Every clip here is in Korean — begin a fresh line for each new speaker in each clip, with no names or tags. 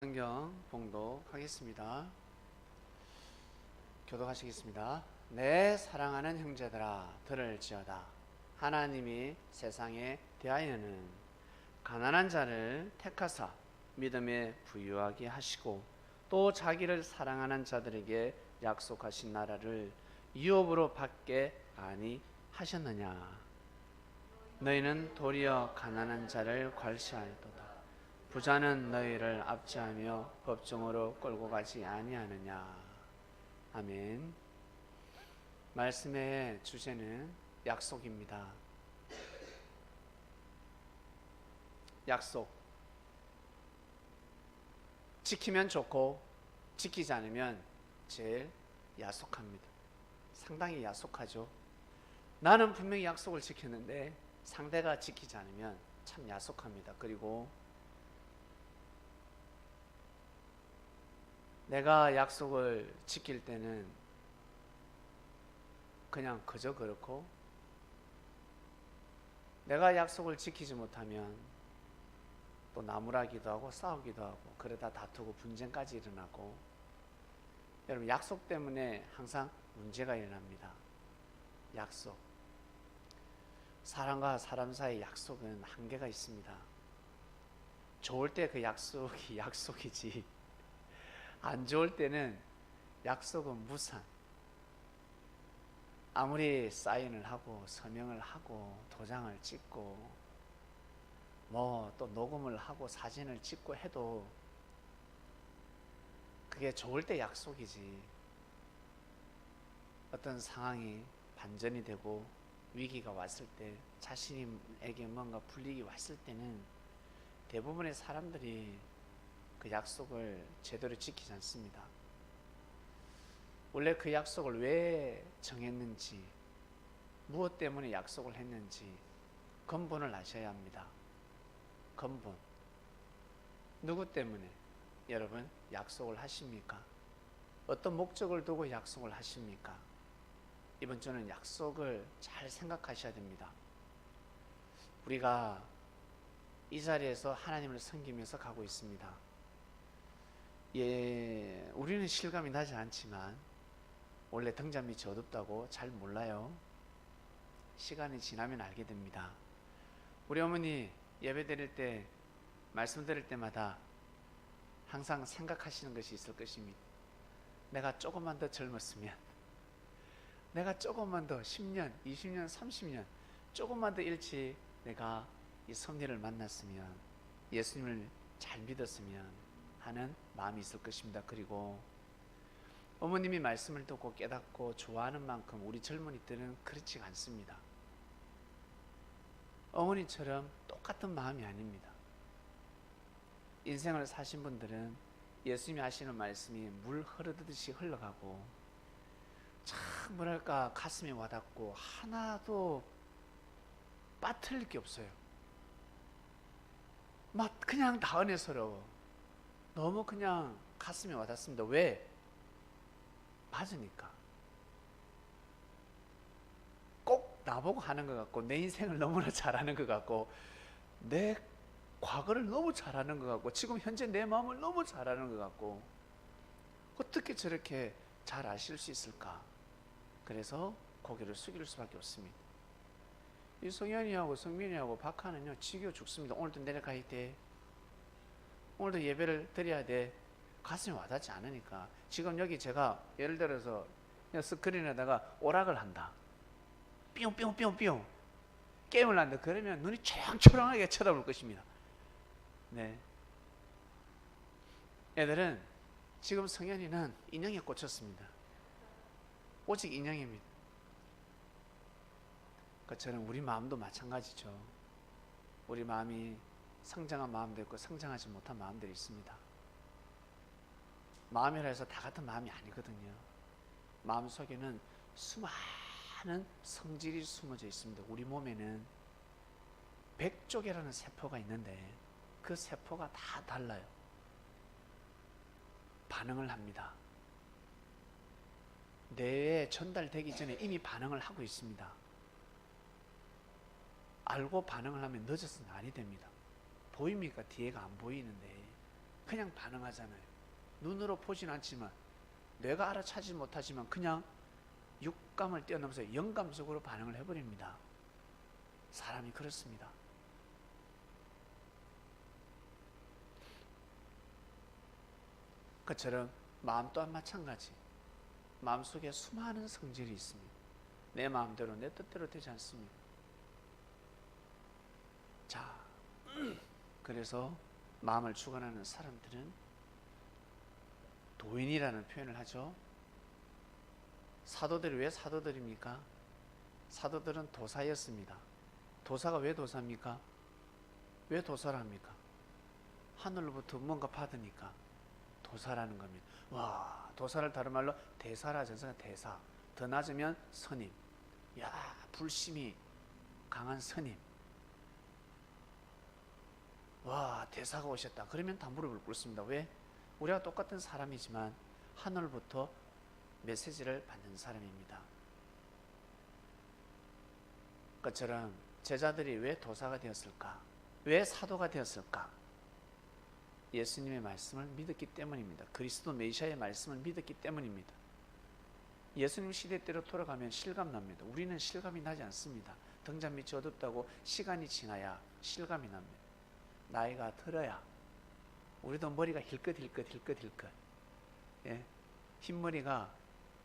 성경 봉독하겠습니다. 교독하시겠습니다. 내 사랑하는 형제들아 들을지어다. 하나님이 세상에 대하여는 가난한 자를 택하사 믿음에 부유하게 하시고 또 자기를 사랑하는 자들에게 약속하신 나라를 유업으로 받게 아니하셨느냐. 너희는 도리어 가난한 자를 괄시하였도다. 부자는 너희를 압제하며 법정으로 끌고 가지 아니하느냐. 아멘. 말씀의 주제는 약속입니다. 약속. 지키면 좋고 지키지 않으면 제일 야속합니다. 상당히 야속하죠. 나는 분명히 약속을 지켰는데 상대가 지키지 않으면 참 야속합니다. 그리고 내가 약속을 지킬 때는 그냥 그저 그렇고, 내가 약속을 지키지 못하면 또 나무라기도 하고 싸우기도 하고 그러다 다투고 분쟁까지 일어나고, 여러분 약속 때문에 항상 문제가 일어납니다. 약속. 사람과 사람 사이 약속은 한계가 있습니다. 좋을 때 그 약속이 약속이지, 안 좋을 때는 약속은 무산. 아무리 사인을 하고 서명을 하고 도장을 찍고 뭐 또 녹음을 하고 사진을 찍고 해도 그게 좋을 때 약속이지, 어떤 상황이 반전이 되고 위기가 왔을 때, 자신에게 뭔가 불이익이 왔을 때는 대부분의 사람들이 그 약속을 제대로 지키지 않습니다. 원래 그 약속을 왜 정했는지, 무엇 때문에 약속을 했는지 근본을 아셔야 합니다. 근본. 누구 때문에 여러분 약속을 하십니까? 어떤 목적을 두고 약속을 하십니까? 이번 주는 약속을 잘 생각하셔야 됩니다. 우리가 이 자리에서 하나님을 섬기면서 가고 있습니다. 우리는 실감이 나지 않지만 원래 등잔 밑이 어둡다고 잘 몰라요. 시간이 지나면 알게 됩니다. 우리 어머니 예배 드릴 때, 말씀 드릴 때마다 항상 생각하시는 것이 있을 것입니다. 내가 조금만 더 젊었으면, 내가 조금만 더 10년, 20년, 30년 조금만 더 일찍 내가 이 섭리를 만났으면, 예수님을 잘 믿었으면 하는 마음이 있을 것입니다. 그리고 어머님이 말씀을 듣고 깨닫고 좋아하는 만큼 우리 젊은이들은 그렇지 않습니다. 어머니처럼 똑같은 마음이 아닙니다. 인생을 사신 분들은 예수님이 하시는 말씀이 물 흐르듯이 흘러가고 참 뭐랄까 가슴에 와닿고 하나도 빠뜨릴 게 없어요. 막 그냥 다 은혜스러워. 너무 그냥 가슴에 와닿습니다. 왜? 맞으니까. 꼭 나보고 하는 것 같고, 내 인생을 너무나 잘하는 것 같고, 내 과거를 너무 잘하는 것 같고, 지금 현재 내 마음을 너무 잘하는 것 같고, 어떻게 저렇게 잘 아실 수 있을까? 그래서 고개를 숙일 수밖에 없습니다. 이 성현이하고 성민이하고 박하는요 지겨 죽습니다. 오늘도 내려가야 돼, 오늘도 예배를 드려야 돼. 가슴이 와닿지 않으니까. 지금 여기 제가 예를 들어서 스크린에다가 오락을 한다, 뿅뿅뿅뿅 게임을 한다, 그러면 눈이 초롱초롱하게 쳐다볼 것입니다. 네. 애들은 지금 성현이는 인형에 꽂혔습니다. 오직 인형입니다. 그처럼 우리 마음도 마찬가지죠. 우리 마음이 성장한 마음도 있고 성장하지 못한 마음들이 있습니다. 마음이라 해서 다 같은 마음이 아니거든요. 마음속에는 수많은 성질이 숨어져 있습니다. 우리 몸에는 100쪽이라는 세포가 있는데 그 세포가 다 달라요. 반응을 합니다. 뇌에 전달되기 전에 이미 반응을 하고 있습니다. 알고 반응을 하면 늦어서는 아니 됩니다. 보입니까? 뒤에가 안 보이는데 그냥 반응하잖아요. 눈으로 보진 않지만, 뇌가 알아차지 못하지만 그냥 육감을 뛰어넘어서 영감 속으로 반응을 해버립니다. 사람이 그렇습니다. 그처럼 마음 또한 마찬가지. 마음속에 수많은 성질이 있습니다. 내 마음대로 내 뜻대로 되지 않습니다. 자, 그래서 마음을 주관하는 사람들은 도인이라는 표현을 하죠. 사도들이 왜 사도들입니까? 사도들은 도사였습니다. 도사가 왜 도사입니까? 왜 도사를 합니까? 하늘로부터 뭔가 받으니까 도사라는 겁니다. 와, 도사를 다른 말로 대사라 하잖아요. 대사. 더 낮으면 스님. 야, 불심이 강한 스님. 와, 대사가 오셨다. 그러면 다 무릎을 꿇습니다. 왜? 우리가 똑같은 사람이지만 하늘부터 메시지를 받는 사람입니다. 그처럼 제자들이 왜 도사가 되었을까? 왜 사도가 되었을까? 예수님의 말씀을 믿었기 때문입니다. 그리스도 메시아의 말씀을 믿었기 때문입니다. 예수님 시대대로 돌아가면 실감납니다. 우리는 실감이 나지 않습니다. 등잔 밑이 어둡다고 시간이 지나야 실감이 납니다. 나이가 들어야 우리도 머리가 힐끗 예? 흰머리가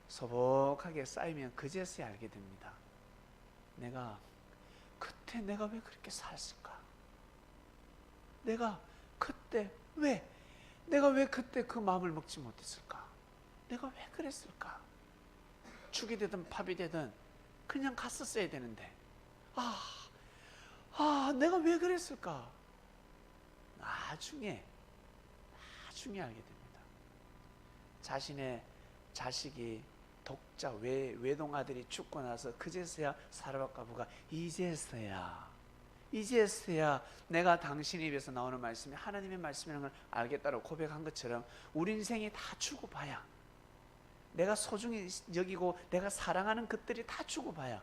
소복하게 쌓이면 그제서야 알게 됩니다. 그때 내가 왜 그렇게 살았을까? 내가 왜 그때 그 마음을 먹지 못했을까? 내가 왜 그랬을까? 죽이 되든 밥이 되든 그냥 갔었어야 되는데 내가 왜 그랬을까? 나중에 알게 됩니다. 자신의 자식이 독자 외동아들이 죽고 나서 그제서야 사르밧과부가 이제서야 내가 당신 입에서 나오는 말씀이 하나님의 말씀이라는 걸 알겠다고 고백한 것처럼 우리 인생이 다 주고 봐야, 내가 소중히 여기고 내가 사랑하는 것들이 다 주고 봐야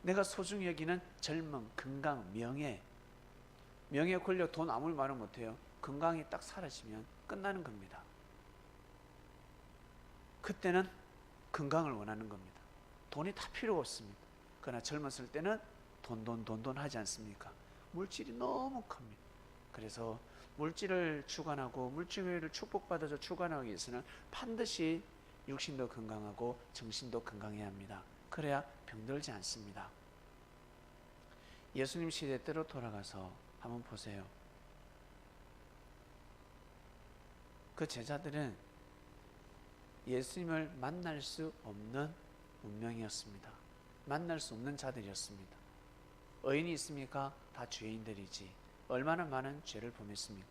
내가 소중히 여기는 젊음, 건강, 명예, 권력, 돈 아무리 말은 못해요. 건강이 딱 사라지면 끝나는 겁니다. 그때는 건강을 원하는 겁니다. 돈이 다 필요 없습니다. 그러나 젊었을 때는 돈 하지 않습니까? 물질이 너무 큽니다. 그래서 물질을 주관하고 물질을 축복받아서 주관하기 위해서는 반드시 육신도 건강하고 정신도 건강해야 합니다. 그래야 병들지 않습니다. 예수님 시대대로 돌아가서 한번 보세요. 그 제자들은 예수님을 만날 수 없는 운명이었습니다. 만날 수 없는 자들이었습니다. 의인이 있습니까? 다 죄인들이지. 얼마나 많은 죄를 범했습니까?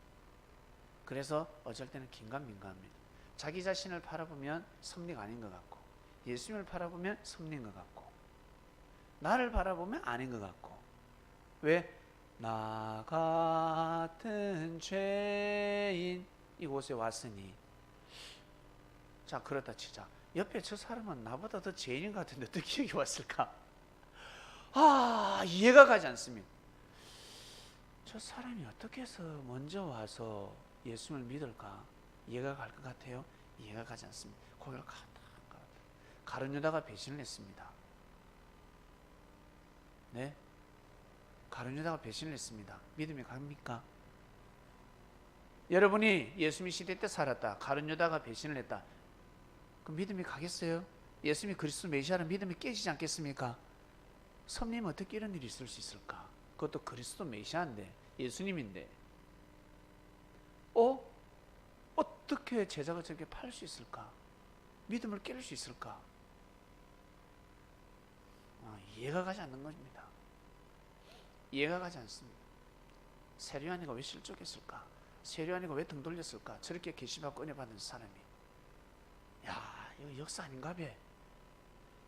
그래서 어쩔 때는 긴가민가합니다. 자기 자신을 바라보면 섭리가 아닌 것 같고, 예수님을 바라보면 섭리인 것 같고, 나를 바라보면 아닌 것 같고. 왜? 나 같은 죄인 이곳에 왔으니. 자, 그렇다 치자. 옆에 저 사람은 나보다 더 죄인인 것 같은데 어떻게 여기 왔을까? 이해가 가지 않습니다. 저 사람이 어떻게 해서 먼저 와서 예수님을 믿을까? 이해가 갈 것 같아요? 이해가 가지 않습니다. 고개를 가룟 유다가 배신을 했습니다. 네? 가룟 유다가 배신을 했습니다. 믿음이 갑니까? 여러분이 예수님 시대 때 살았다. 가룟 유다가 배신을 했다. 그럼 믿음이 가겠어요? 예수님이 그리스도 메시아는 믿음이 깨지지 않겠습니까? 섭리면 어떻게 이런 일이 있을 수 있을까? 그것도 그리스도 메시아인데, 예수님인데. 어떻게 제자가 저렇게 팔 수 있을까? 믿음을 깰 수 있을까? 이해가 가지 않는 겁니다. 이해가 가지 않습니다. 세리아니가 왜 실족했을까? 세리아니가 왜 등 돌렸을까? 저렇게 계시받고 은혜 받는 사람이. 이거 역사 아닌가 봐.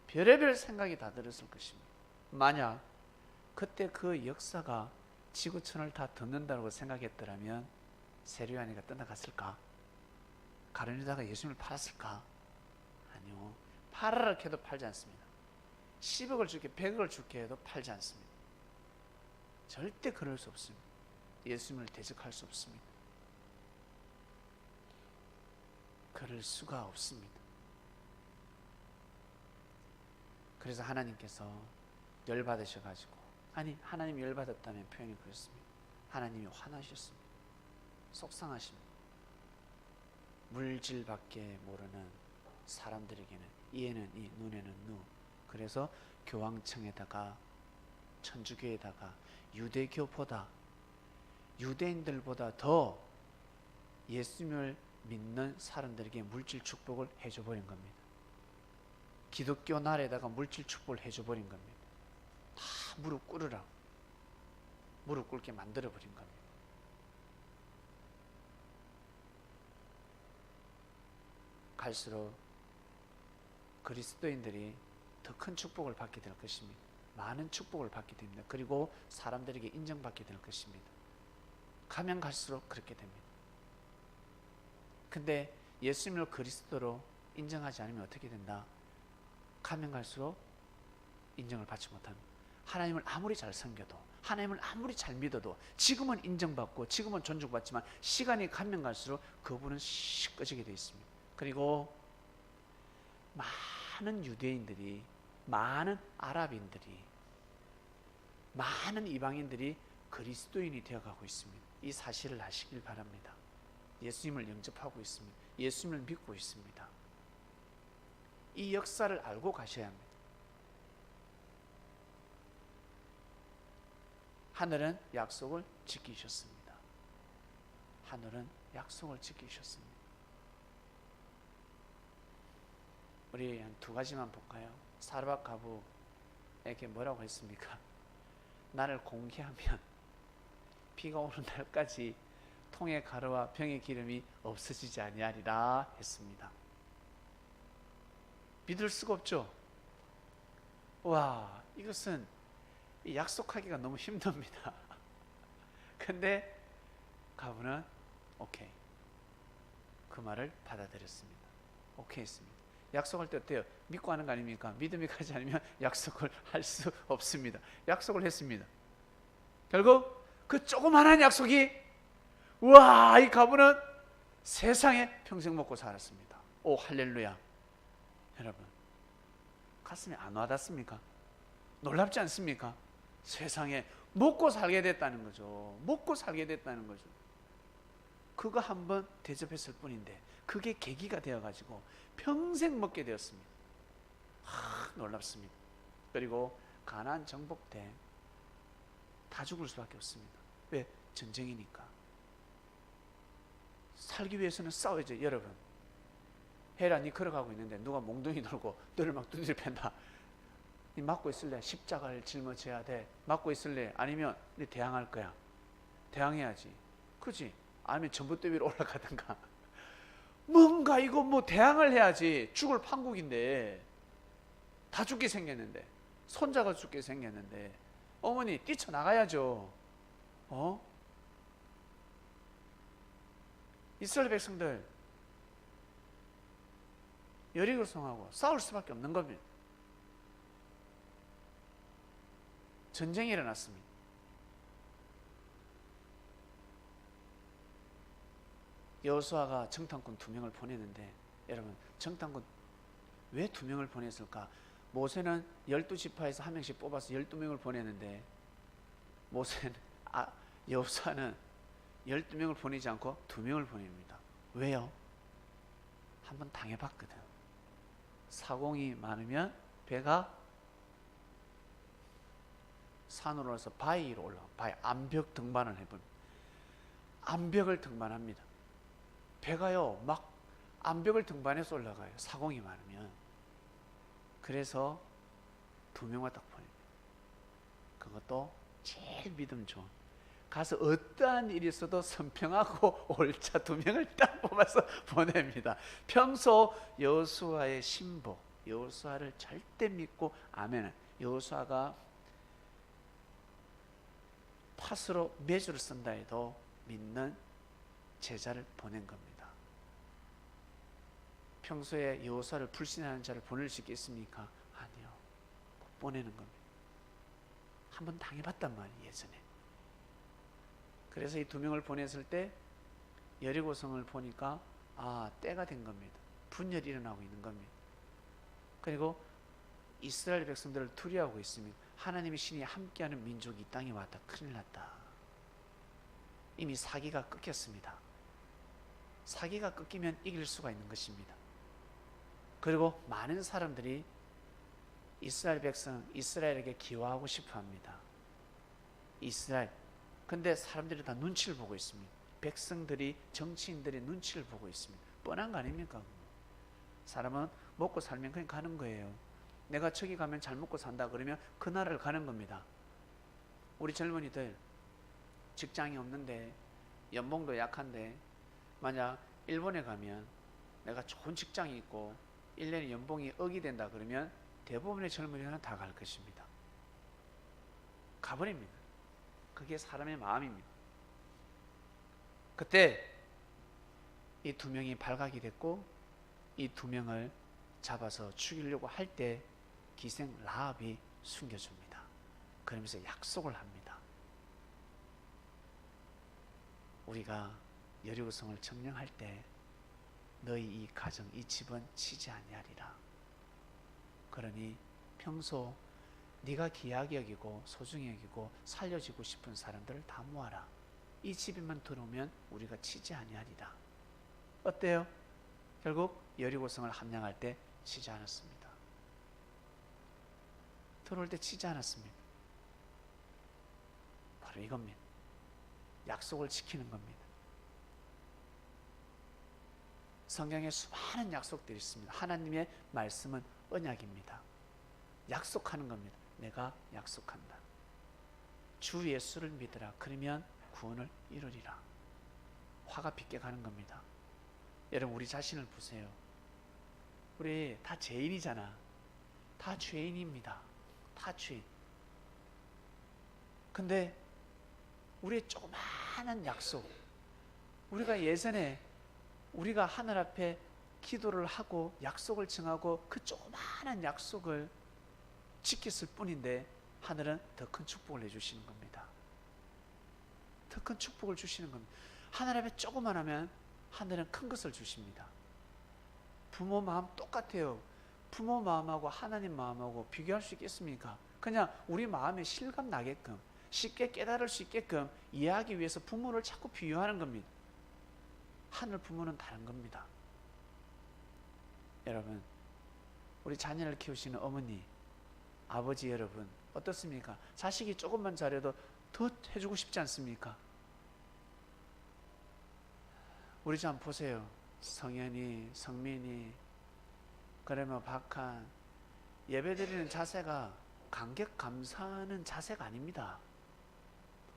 별의별 생각이 다 들었을 것입니다. 만약 그때 그 역사가 지구촌을 다 덮는다고 생각했더라면 세리아니가 떠나갔을까? 가룟 유다가 예수님을 팔았을까? 아니요. 팔아라 해도 팔지 않습니다. 10억을 줄게 100억을 줄게 해도 팔지 않습니다. 절대 그럴 수 없습니다. 예수님을 대적할 수 없습니다. 그럴 수가 없습니다. 그래서 하나님께서 열받으셔가지고, 아니 하나님이 열받았다면 표현이 그렇습니다. 하나님이 화나셨습니다. 속상하십니다. 물질밖에 모르는 사람들에게는 이에는 이, 눈에는 누. 그래서 교황청에다가 천주교에다가 유대인들보다 더 예수님을 믿는 사람들에게 물질 축복을 해줘버린 겁니다. 기독교 나라에다가 물질 축복을 해줘버린 겁니다. 다 무릎 꿇으라고, 무릎 꿇게 만들어버린 겁니다. 갈수록 그리스도인들이 더 큰 축복을 받게 될 것입니다. 많은 축복을 받게 됩니다. 그리고 사람들에게 인정받게 될 것입니다. 가면 갈수록 그렇게 됩니다. 근데 예수님을 그리스도로 인정하지 않으면 어떻게 된다? 가면 갈수록 인정을 받지 못합니다. 하나님을 아무리 잘 섬겨도, 하나님을 아무리 잘 믿어도 지금은 인정받고 지금은 존중받지만 시간이 가면 갈수록 그분은 씩 꺼지게 되어 있습니다. 그리고 많은 유대인들이, 많은 아랍인들이, 많은 이방인들이 그리스도인이 되어가고 있습니다. 이 사실을 아시길 바랍니다. 예수님을 영접하고 있습니다. 예수님을 믿고 있습니다. 이 역사를 알고 가셔야 합니다. 하늘은 약속을 지키셨습니다. 하늘은 약속을 지키셨습니다. 우리 한 두 가지만 볼까요? 사르밧 가부에게 뭐라고 했습니까? 나를 공개하면 비가 오는 날까지 통의 가루와 병의 기름이 없어지지 아니하리라 했습니다. 믿을 수가 없죠. 와, 이것은 약속하기가 너무 힘듭니다. 근데 가부는 오케이, 그 말을 받아들였습니다. 오케이 했습니다. 약속할 때 어때요? 믿고 하는 거 아닙니까? 믿음이 가지 않으면 약속을 할 수 없습니다. 약속을 했습니다. 결국 그 조그만한 약속이, 와, 이 가부는 세상에 평생 먹고 살았습니다. 오, 할렐루야. 여러분, 가슴에 안 와닿습니까? 놀랍지 않습니까? 세상에 먹고 살게 됐다는 거죠. 먹고 살게 됐다는 거죠. 그거 한번 대접했을 뿐인데 그게 계기가 되어가지고 평생 먹게 되었습니다. 놀랍습니다. 그리고 가나안 정복 때 다 죽을 수밖에 없습니다. 왜? 전쟁이니까. 살기 위해서는 싸워야죠. 여러분, 헤라, 니 걸어가고 있는데 누가 몽둥이 들고 너를 막 두드려 팬다. 니 맞고 있을래? 십자가를 짊어져야 돼. 맞고 있을래? 아니면 니 대항할 거야? 대항해야지. 그지? 아니면 전봇대 위로 올라가든가. 뭔가 이거 뭐 대항을 해야지. 죽을 판국인데, 다 죽게 생겼는데, 손자가 죽게 생겼는데, 어머니 뛰쳐나가야죠. 이스라엘 백성들 여리고 성하고 싸울 수밖에 없는 겁니다. 전쟁이 일어났습니다. 여호수아가 정탐꾼 2명을 보내는데, 여러분, 정탐꾼 왜 2명을 보냈을까? 모세는 12지파에서 한 명씩 뽑아서 12명을 보내는데, 여호수아는 12명을 보내지 않고 2명을 보냅니다. 왜요? 한번 당해봤거든. 사공이 많으면 배가 산으로 올라서 바위로 올라가. 바위, 암벽 등반을 해봅니다. 암벽을 등반합니다. 배가요, 막 암벽을 등반해서 올라가요. 사공이 많으면. 그래서 2명만 딱 보냅니다. 그것도 제일 믿음 좋은, 가서 어떠한 일이 있어도 선평하고 옳자 2명을 딱 뽑아서 보냅니다. 평소 여호수아의 신복, 여호수아를 절대 믿고, 아멘, 여호수아가 팥으로 메주를 쓴다 해도 믿는 제자를 보낸 겁니다. 평소에 여호수아를 불신하는 자를 보낼 수 있겠습니까? 아니요, 못 보내는 겁니다. 한번 당해봤단 말이에요, 예전에. 그래서 이 2명을 보냈을 때 여리고성을 보니까 때가 된 겁니다. 분열이 일어나고 있는 겁니다. 그리고 이스라엘 백성들을 두려워하고 있습니다. 하나님의 신이 함께하는 민족이 이 땅에 왔다. 큰일 났다. 이미 사기가 끊겼습니다. 사기가 끊기면 이길 수가 있는 것입니다. 그리고 많은 사람들이 이스라엘 백성, 이스라엘에게 기여하고 싶어 합니다. 이스라엘. 근데 사람들이 다 눈치를 보고 있습니다. 백성들이, 정치인들이 눈치를 보고 있습니다. 뻔한 거 아닙니까? 사람은 먹고 살면 그냥 가는 거예요. 내가 저기 가면 잘 먹고 산다 그러면 그 나라를 가는 겁니다. 우리 젊은이들 직장이 없는데 연봉도 약한데 만약 일본에 가면 내가 좋은 직장이 있고 1년에 연봉이 억이 된다 그러면 대부분의 젊은이들은 다 갈 것입니다. 가버립니다. 그게 사람의 마음입니다. 그때 이 두 명이 발각이 됐고 이 두 명을 잡아서 죽이려고 할 때 기생 라합이 숨겨줍니다. 그러면서 약속을 합니다. 우리가 여리고성을 점령할 때 너희 이 가정, 이 집은 치지 아니하리라. 그러니 평소 네가 귀하게 여기고 소중히 여기고 살려주고 싶은 사람들을 다 모아라. 이 집에만 들어오면 우리가 치지 아니하리라. 어때요? 결국 여리고성을 함량할 때 치지 않았습니다. 들어올 때 치지 않았습니다. 바로 이겁니다. 약속을 지키는 겁니다. 성경에 수많은 약속들이 있습니다. 하나님의 말씀은 언약입니다. 약속하는 겁니다. 내가 약속한다. 주 예수를 믿으라. 그러면 구원을 이루리라. 화가 빗게 가는 겁니다. 여러분 우리 자신을 보세요. 우리 다 죄인이잖아. 다 죄인입니다. 다 죄인. 근데 우리의 조그마한 약속, 우리가 예전에 우리가 하늘 앞에 기도를 하고 약속을 정하고 그 조그마한 약속을 지켰을 뿐인데 하늘은 더 큰 축복을 해주시는 겁니다. 더 큰 축복을 주시는 겁니다. 하늘 앞에 조그만 하면 하늘은 큰 것을 주십니다. 부모 마음 똑같아요. 부모 마음하고 하나님 마음하고 비교할 수 있겠습니까? 그냥 우리 마음에 실감 나게끔 쉽게 깨달을 수 있게끔 이해하기 위해서 부모를 자꾸 비유하는 겁니다. 하늘 부모는 다른 겁니다. 여러분, 우리 자녀를 키우시는 어머니, 아버지 여러분 어떻습니까? 자식이 조금만 잘해도 더 해주고 싶지 않습니까? 우리 좀 한번 보세요. 성현이, 성민이, 그러면 박한, 예배드리는 자세가 감격 감사하는 자세가 아닙니다.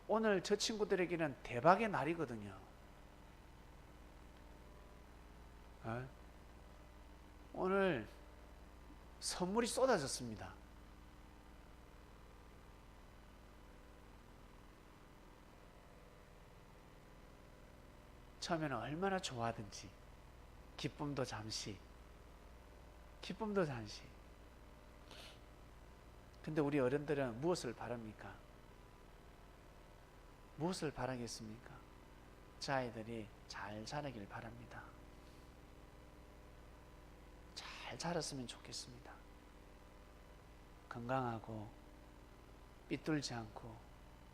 오늘 저 친구들에게는 대박의 날이거든요. 오늘 선물이 쏟아졌습니다. 처음에는 얼마나 좋아하든지 기쁨도 잠시 근데 우리 어른들은 무엇을 바랍니까? 무엇을 바라겠습니까? 저 아이들이 잘 자라길 바랍니다. 잘 자랐으면 좋겠습니다. 건강하고 삐뚤지 않고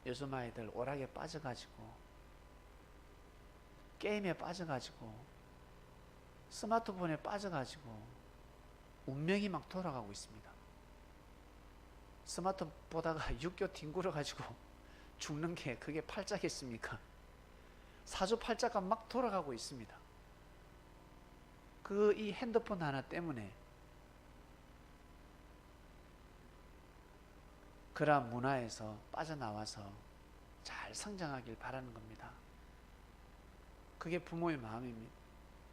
요즘 아이들 오락에 빠져가지고 게임에 빠져가지고 스마트폰에 빠져가지고 운명이 막 돌아가고 있습니다. 스마트폰 보다가 6개월 뒹굴어가지고 죽는 게 그게 팔자겠습니까? 사주팔자가 막 돌아가고 있습니다. 이 핸드폰 하나 때문에 그러한 문화에서 빠져나와서 잘 성장하길 바라는 겁니다. 그게 부모의 마음입니다.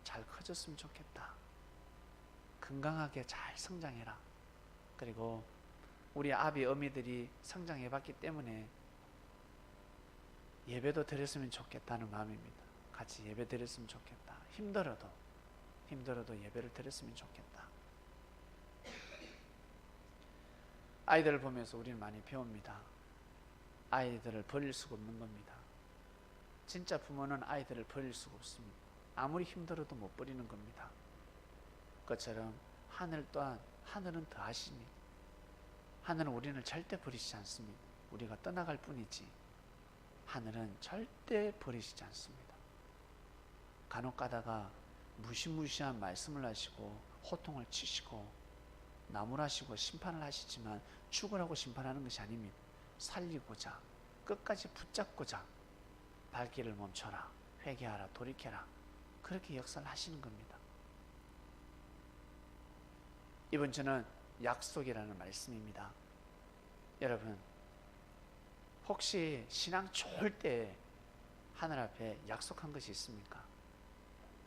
잘 커졌으면 좋겠다. 건강하게 잘 성장해라. 그리고 우리 아비 어미들이 성장해봤기 때문에 예배도 드렸으면 좋겠다는 마음입니다. 같이 예배 드렸으면 좋겠다. 힘들어도 예배를 드렸으면 좋겠다. 아이들을 보면서 우리는 많이 배웁니다. 아이들을 버릴 수가 없는 겁니다. 진짜 부모는 아이들을 버릴 수가 없습니다. 아무리 힘들어도 못 버리는 겁니다. 그것처럼 하늘 또한 하늘은 더하십니다. 하늘은 우리를 절대 버리시지 않습니다. 우리가 떠나갈 뿐이지 하늘은 절대 버리시지 않습니다. 간혹 가다가 무시무시한 말씀을 하시고 호통을 치시고 나무라시고 심판을 하시지만 죽으라고 심판하는 것이 아닙니다. 살리고자 끝까지 붙잡고자 발길을 멈춰라, 회개하라, 돌이켜라, 그렇게 역사를 하시는 겁니다. 이번 주는 약속이라는 말씀입니다. 여러분, 혹시 신앙 좋을 때 하늘 앞에 약속한 것이 있습니까?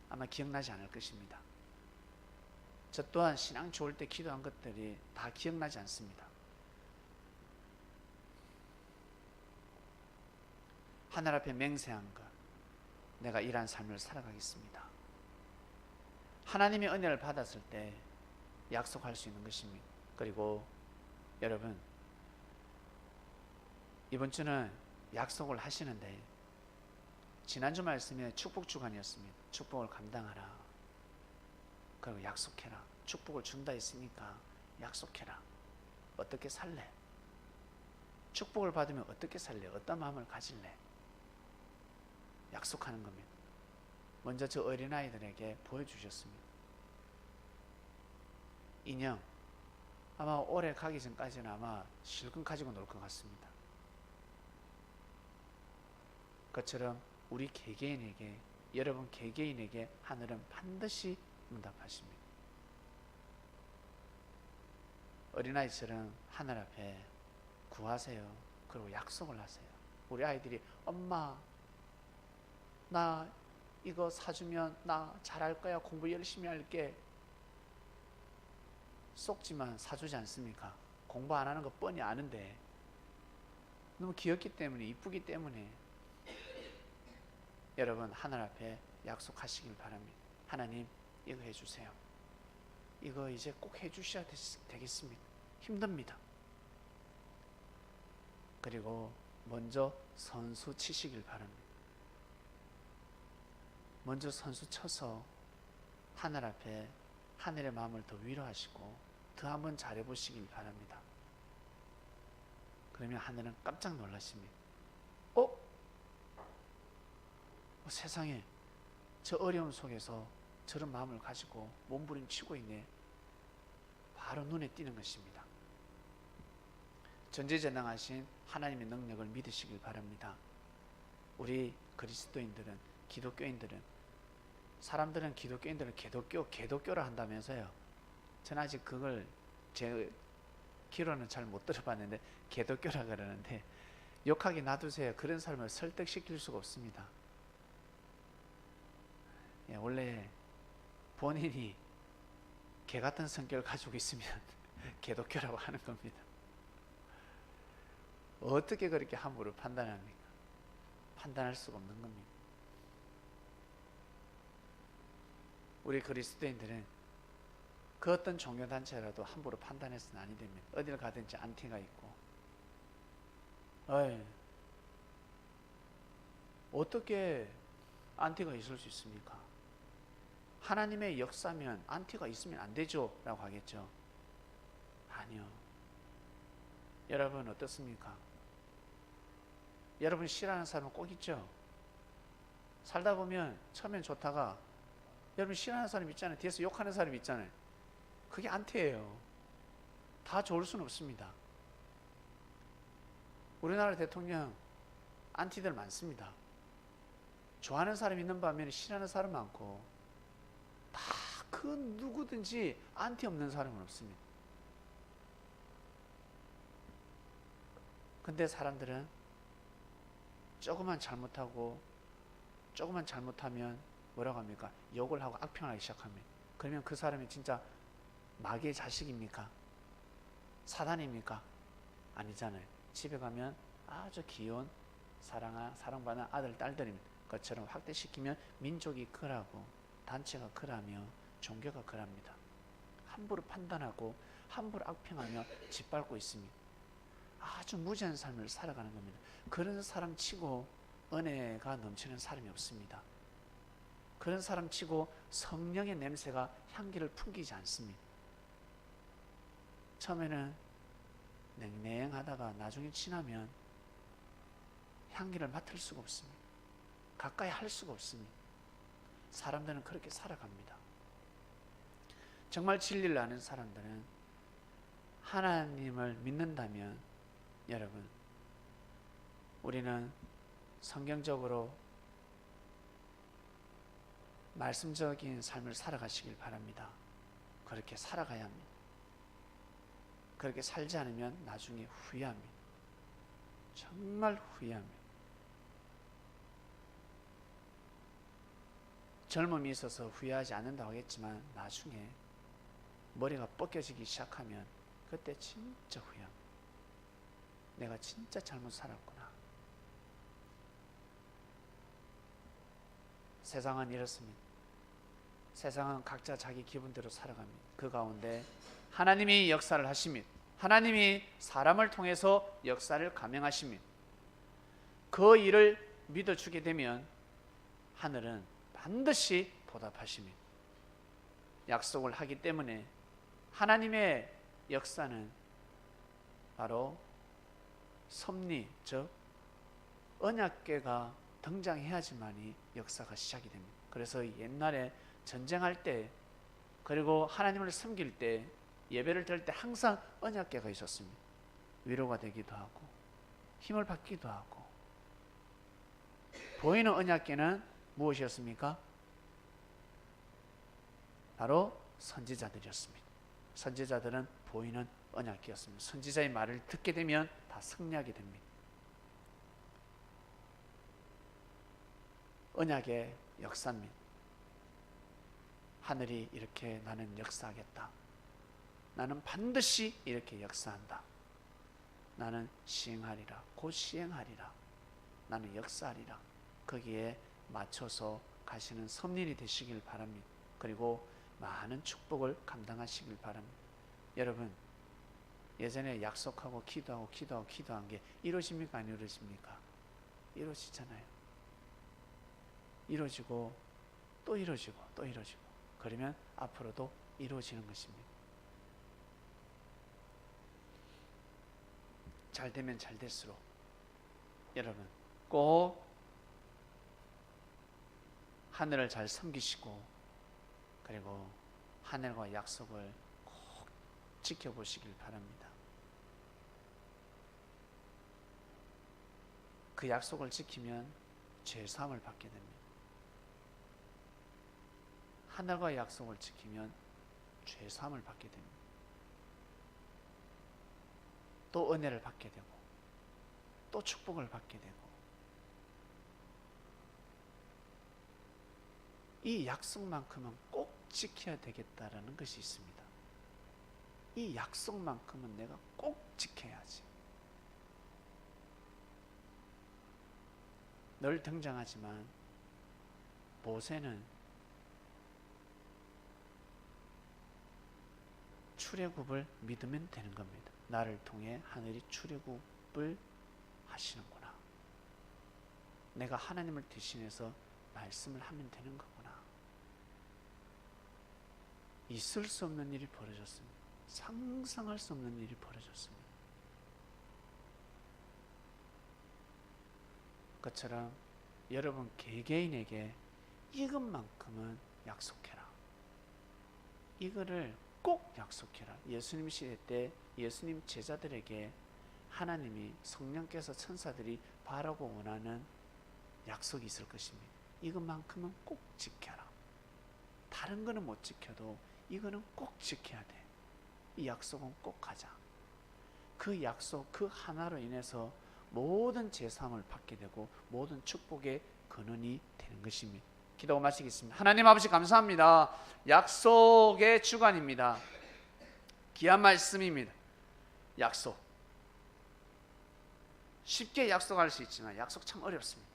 아마 기억나지 않을 것입니다. 저 또한 신앙 좋을 때 기도한 것들이 다 기억나지 않습니다. 하늘 앞에 맹세한 것, 내가 이러한 삶을 살아가겠습니다. 하나님의 은혜를 받았을 때 약속할 수 있는 것입니다. 그리고 여러분, 이번 주는 약속을 하시는데 지난주 말씀에 축복 주간이었습니다. 축복을 감당하라. 그리고 약속해라. 축복을 준다 했으니까 약속해라. 어떻게 살래? 축복을 받으면 어떻게 살래? 어떤 마음을 가질래? 약속하는 겁니다. 먼저 저 어린아이들에게 보여주셨습니다. 인형, 아마 올해 가기 전까지는 아마 실컷 가지고 놀 것 같습니다. 그것처럼 우리 개개인에게, 여러분 개개인에게 하늘은 반드시 응답하십니다. 어린아이처럼 하늘 앞에 구하세요. 그리고 약속을 하세요. 우리 아이들이 엄마 나 이거 사주면 나 잘할 거야, 공부 열심히 할게, 속지만 사주지 않습니까? 공부 안 하는 거 뻔히 아는데 너무 귀엽기 때문에, 이쁘기 때문에 여러분 하늘 앞에 약속하시길 바랍니다. 하나님 이거 해주세요. 이거 이제 꼭 해주셔야 되겠습니다. 힘듭니다. 그리고 먼저 선수 치시길 바랍니다. 먼저 선수 쳐서 하늘 앞에 하늘의 마음을 더 위로하시고 더 한번 잘해보시길 바랍니다. 그러면 하늘은 깜짝 놀라십니다. 세상에 저 어려움 속에서 저런 마음을 가지고 몸부림치고 있네. 바로 눈에 띄는 것입니다. 전지전능하신 하나님의 능력을 믿으시길 바랍니다. 우리 그리스도인들은, 기독교인들은, 사람들은 기독교인들을 개독교라 한다면서요. 저는 아직 그걸 제 귀로는 잘 못 들어봤는데 개독교라 그러는데, 욕하게 놔두세요. 그런 사람을 설득시킬 수가 없습니다. 원래 본인이 개 같은 성격을 가지고 있으면 개독교라고 하는 겁니다. 어떻게 그렇게 함부로 판단합니까? 판단할 수가 없는 겁니다. 우리 그리스도인들은 그 어떤 종교단체라도 함부로 판단해서는 아니 됩니다. 어딜 가든지 안티가 있고, 어떻게 안티가 있을 수 있습니까? 하나님의 역사면 안티가 있으면 안 되죠 라고 하겠죠. 아니요. 여러분 어떻습니까? 여러분 싫어하는 사람은 꼭 있죠. 살다 보면 처음엔 좋다가 여러분 싫어하는 사람 있잖아요. 뒤에서 욕하는 사람 있잖아요. 그게 안티예요. 다 좋을 수는 없습니다. 우리나라 대통령 안티들 많습니다. 좋아하는 사람 있는 반면에 싫어하는 사람 많고, 다 그 누구든지 안티 없는 사람은 없습니다. 근데 사람들은 조금만 잘못하면 뭐라고 합니까? 욕을 하고 악평하기 시작합니다. 그러면 그 사람이 진짜 마귀의 자식입니까? 사단입니까? 아니잖아요. 집에 가면 아주 귀여운 사랑받는 아들, 딸들입니다. 그것처럼 확대시키면 민족이 크라고, 단체가 크라며, 종교가 크랍니다. 함부로 판단하고 함부로 악평하며 짓밟고 있습니다. 아주 무지한 삶을 살아가는 겁니다. 그런 사람 치고 은혜가 넘치는 사람이 없습니다. 그런 사람 치고 성령의 냄새가 향기를 풍기지 않습니다. 처음에는 냉랭하다가 나중에 지나면 향기를 맡을 수가 없습니다. 가까이 할 수가 없습니다. 사람들은 그렇게 살아갑니다. 정말 진리를 아는 사람들은 하나님을 믿는다면 여러분, 우리는 성경적으로 말씀적인 삶을 살아가시길 바랍니다. 그렇게 살아가야 합니다. 그렇게 살지 않으면 나중에 후회합니다. 정말 후회합니다. 젊음이 있어서 후회하지 않는다고 하겠지만 나중에 머리가 벗겨지기 시작하면 그때 진짜 후회합니다. 내가 진짜 잘못 살았구나. 세상은 이렇습니다. 세상은 각자 자기 기분대로 살아갑니다. 그 가운데 하나님이 역사를 하십니다. 하나님이 사람을 통해서 역사를 감행하십니다. 그 일을 믿어주게 되면 하늘은 반드시 보답하십니다. 약속을 하기 때문에 하나님의 역사는 바로 섭리, 즉 언약궤가 등장해야지만이 역사가 시작이 됩니다. 그래서 옛날에 전쟁할 때 그리고 하나님을 섬길 때 예배를 드릴 때 항상 언약궤가 있었습니다. 위로가 되기도 하고 힘을 받기도 하고. 보이는 언약궤는 무엇이었습니까? 바로 선지자들이었습니다. 선지자들은 보이는 언약궤였습니다. 선지자의 말을 듣게 되면 다 승리하게 됩니다. 언약의 역사입니다. 하늘이 이렇게 나는 역사하겠다. 나는 반드시 이렇게 역사한다. 나는 시행하리라. 곧 시행하리라. 나는 역사하리라. 거기에 맞춰서 가시는 섭리이 되시길 바랍니다. 그리고 많은 축복을 감당하시길 바랍니다. 여러분, 예전에 약속하고 기도한 게 이루어집니까? 안 이루어집니까? 이루어지잖아요. 이루어지고 또 이루어지고 또 이루어지고, 그러면 앞으로도 이루어지는 것입니다. 잘 되면 잘 될수록 여러분 꼭 하늘을 잘 섬기시고 그리고 하늘과 약속을 꼭 지켜보시길 바랍니다. 그 약속을 지키면 죄사함을 받게 됩니다. 하늘과 약속을 지키면 죄사함을 받게 됩니다. 또 은혜를 받게 되고 또 축복을 받게 되고, 이 약속만큼은 꼭 지켜야 되겠다라는 것이 있습니다. 이 약속만큼은 내가 꼭 지켜야지. 늘 등장하지만 모세는 출애굽을 믿으면 되는 겁니다. 나를 통해 하늘이 출애굽을 하시는구나. 내가 하나님을 대신해서 말씀을 하면 되는 거구나. 있을 수 없는 일이 벌어졌습니다. 상상할 수 없는 일이 벌어졌습니다. 그처럼 여러분 개개인에게 이것만큼은 약속해라. 이거를 꼭 약속해라. 예수님 시대 때 예수님 제자들에게 하나님이 성령께서 천사들이 바라고 원하는 약속이 있을 것입니다. 이것만큼은 꼭 지켜라. 다른 거는 못 지켜도 이거는 꼭 지켜야 돼. 이 약속은 꼭 가자. 그 약속 그 하나로 인해서 모든 제사함을 받게 되고 모든 축복의 근원이 되는 것입니다. 기도가 마치겠습니다. 하나님 아버지 감사합니다. 약속의 주관입니다. 귀한 말씀입니다. 약속. 쉽게 약속할 수 있지만 약속 참 어렵습니다.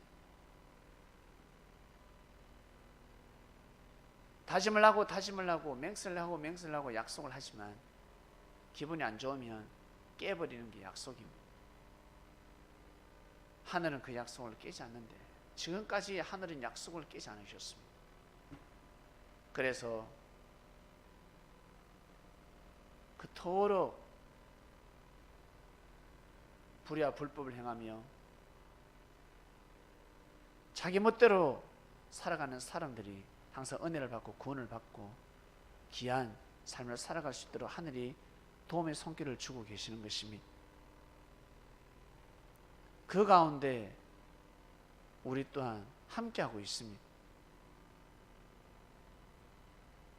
다짐을 하고 맹세를 하고 약속을 하지만 기분이 안 좋으면 깨버리는 게 약속입니다. 하늘은 그 약속을 깨지 않는데 지금까지 하늘은 약속을 깨지 않으셨습니다. 그래서 그토록 불의와 불법을 행하며 자기 멋대로 살아가는 사람들이 항상 은혜를 받고 구원을 받고 귀한 삶을 살아갈 수 있도록 하늘이 도움의 손길을 주고 계시는 것입니다. 그 가운데 우리 또한 함께하고 있습니다.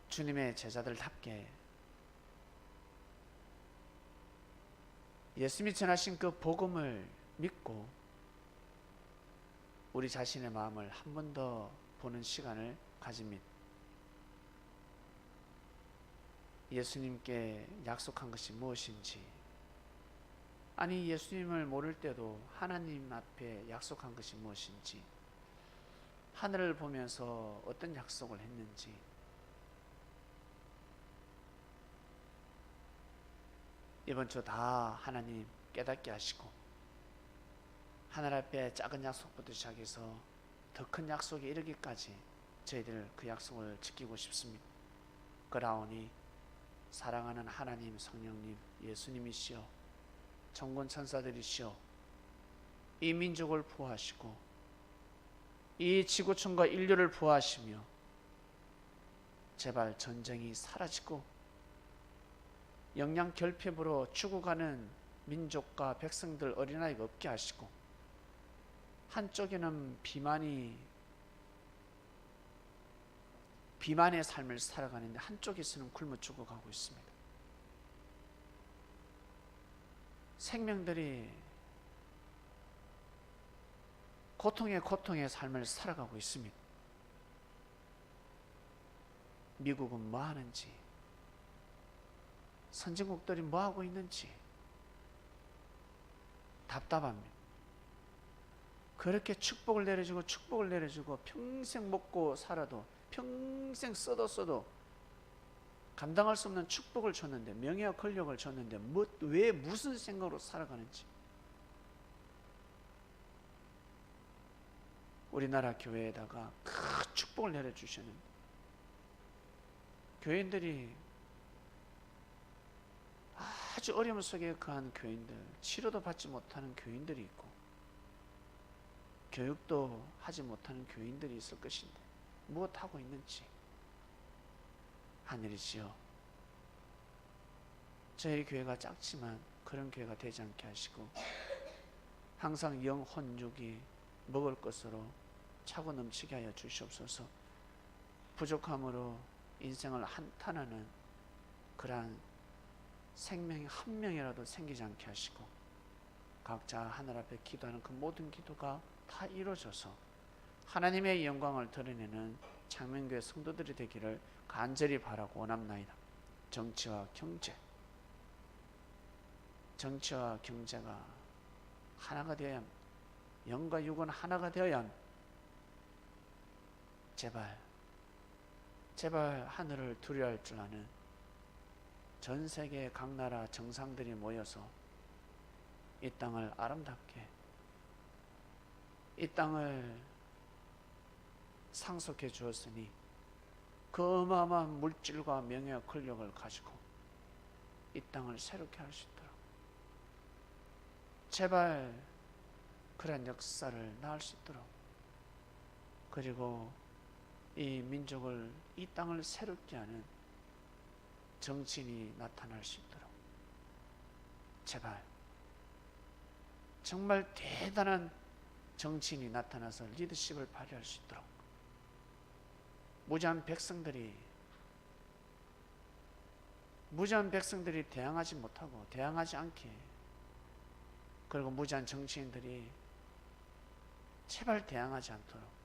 주님의 제자들답게 예수님이 전하신 그 복음을 믿고 우리 자신의 마음을 한 번 더 보는 시간을 가집니다. 예수님께 약속한 것이 무엇인지, 아니 예수님을 모를 때도 하나님 앞에 약속한 것이 무엇인지, 하늘을 보면서 어떤 약속을 했는지, 이번 주 다 하나님 깨닫게 하시고 하늘 앞에 작은 약속부터 시작해서 더 큰 약속에 이르기까지 저희들 그 약속을 지키고 싶습니다. 그러하오니 사랑하는 하나님, 성령님, 예수님이시여, 천군 천사들이시여, 이 민족을 보호하시고 이 지구촌과 인류를 보호하시며 제발 전쟁이 사라지고 영양 결핍으로 죽어가는 민족과 백성들, 어린아이가 없게 하시고, 한쪽에는 비만의 삶을 살아가는데 한쪽에서는 굶어 죽어가고 있습니다. 생명들이 고통의 삶을 살아가고 있습니다. 미국은 뭐 하는지, 선진국들이 뭐 하고 있는지 답답합니다. 그렇게 축복을 내려주고 평생 먹고 살아도, 평생 써도 감당할 수 없는 축복을 줬는데, 명예와 권력을 줬는데 왜 무슨 생각으로 살아가는지. 우리나라 교회에다가 큰 축복을 내려주셨는데 교인들이 아주 어려움 속에 거한 교인들, 치료도 받지 못하는 교인들이 있고 교육도 하지 못하는 교인들이 있을 것인데 무엇하고 있는지. 하늘이시여, 저희 교회가 작지만 그런 교회가 되지 않게 하시고 항상 영혼육이 먹을 것으로 차고 넘치게 하여 주시옵소서. 부족함으로 인생을 한탄하는 그러한 생명이 한 명이라도 생기지 않게 하시고, 각자 하늘 앞에 기도하는 그 모든 기도가 다 이루어져서 하나님의 영광을 드러내는 창명교회 성도들이 되기를 간절히 바라고 원합나이다. 정치와 경제가 하나가 되어야 합니다. 영과 육은 하나가 되어야 합니다. 제발 하늘을 두려워할 줄 아는 전 세계 각 나라 정상들이 모여서 이 땅을 아름답게, 이 땅을 상속해 주었으니 그 어마어마한 물질과 명예와 권력을 가지고 이 땅을 새롭게 할 수 있도록 제발 그런 역사를 낳을 수 있도록, 그리고 이 민족을, 이 땅을 새롭게 하는 정치인이 나타날 수 있도록 제발 정말 대단한 정치인이 나타나서 리더십을 발휘할 수 있도록, 무지한 백성들이 대항하지 못하고 대항하지 않게, 그리고 무지한 정치인들이 제발 대항하지 않도록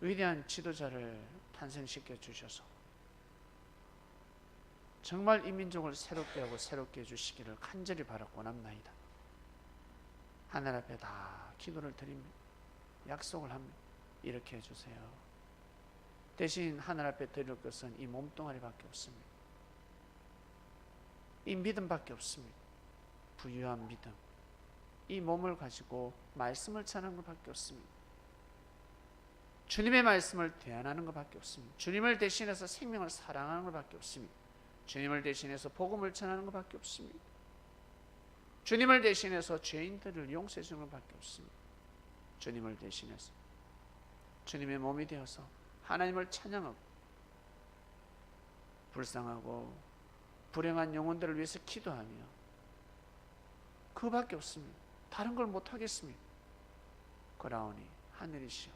위대한 지도자를 탄생시켜 주셔서 정말 이 민족을 새롭게 하고 새롭게 해주시기를 간절히 바라고 원합나이다. 하늘 앞에 다 기도를 드립니다. 약속을 합니다. 이렇게 해주세요. 대신 하늘 앞에 드릴 것은 이 몸뚱아리밖에 없습니다. 이 믿음밖에 없습니다. 부유한 믿음, 이 몸을 가지고 말씀을 전하는 것밖에 없습니다. 주님의 말씀을 대안하는 것밖에 없습니다. 주님을 대신해서 생명을 사랑하는 것밖에 없습니다. 주님을 대신해서 복음을 전하는 것밖에 없습니다. 주님을 대신해서 죄인들을 용서해 주는 것밖에 없습니다. 주님을 대신해서 주님의 몸이 되어서 하나님을 찬양하고 불쌍하고 불행한 영혼들을 위해서 기도하며 그밖에 없습니다. 다른 걸 못하겠습니다. 그러하오니 하늘이시여,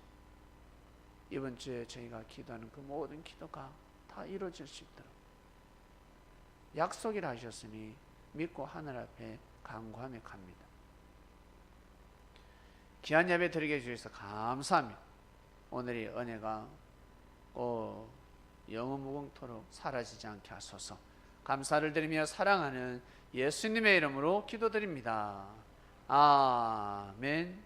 이번 주에 저희가 기도하는 그 모든 기도가 다 이루어질 수 있도록 약속이라 하셨으니 믿고 하늘 앞에 간구하며 갑니다. 귀한 예배 드리게 해주셔서 감사합니다. 오늘의 은혜가 영원 무궁토록 사라지지 않게 하소서. 감사를 드리며 사랑하는 예수님의 이름으로 기도드립니다. 아멘.